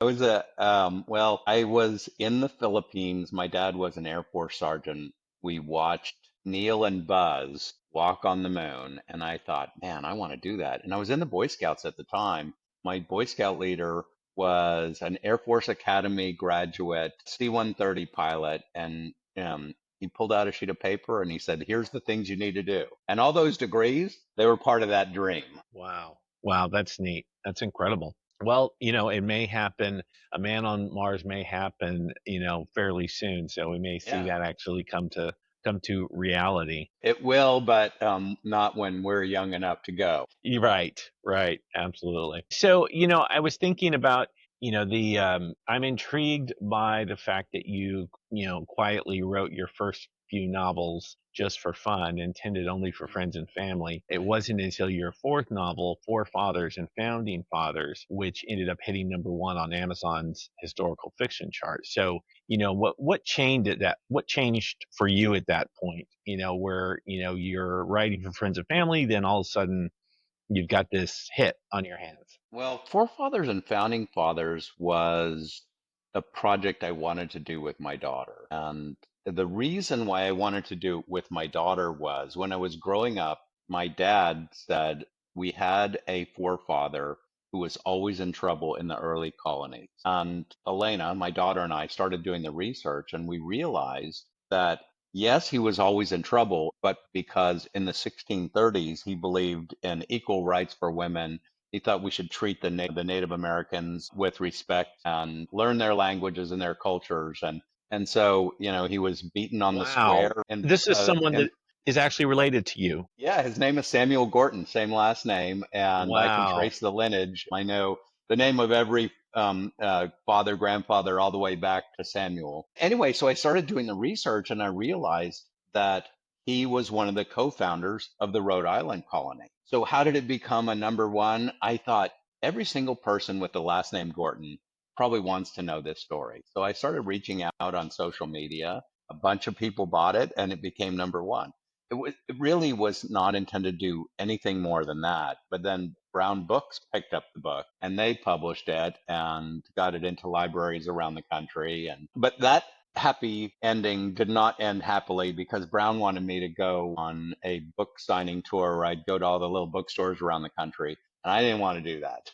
well, I was in the Philippines. My dad was an Air Force sergeant. We watched Neil and Buzz walk on the moon, and I thought, man, I want to do that. And I was in the Boy Scouts at the time. My Boy Scout leader was an Air Force Academy graduate, C-130 pilot, and he pulled out a sheet of paper and he said, "Here's the things you need to do." And all those degrees, they were part of that dream. Wow. Wow, that's neat. That's incredible. Well, it may happen. A man on Mars may happen, fairly soon. So we may see Yeah. that actually come to reality. It will, but not when we're young enough to go. You're right, right, absolutely. So, I was thinking about, I'm intrigued by the fact that you quietly wrote your first few novels just for fun, intended only for friends and family. It Right. wasn't until your fourth novel, Forefathers and Founding Fathers, which ended up hitting number one on Amazon's historical fiction chart. So, what changed for you at that point, where, you're writing for friends and family, then all of a sudden you've got this hit on your hands. Well, Forefathers and Founding Fathers was a project I wanted to do with my daughter. And the reason why I wanted to do it with my daughter was when I was growing up, my dad said we had a forefather who was always in trouble in the early colonies. And Elena, my daughter, and I started doing the research, and we realized that yes, he was always in trouble, but because in the 1630s he believed in equal rights for women. He thought we should treat the Native Americans with respect and learn their languages and their cultures. And so, he was beaten on the Wow. square. And, This is someone that is actually related to you. yeah, his name is Samuel Gorton, same last name. And I can Wow. trace the lineage. I know the name of every father, grandfather, all the way back to Samuel. Anyway, so I started doing the research and I realized that he was one of the co-founders of the Rhode Island colony. So how did it become a number one? I thought every single person with the last name Gorton probably wants to know this story. So I started reaching out on social media. A bunch of people bought it and it became number one. It really was not intended to do anything more than that. But then Brown Books picked up the book and they published it and got it into libraries around the country. And but that happy ending did not end happily because Brown wanted me to go on a book signing tour where I'd go to all the little bookstores around the country. And I didn't want to do that.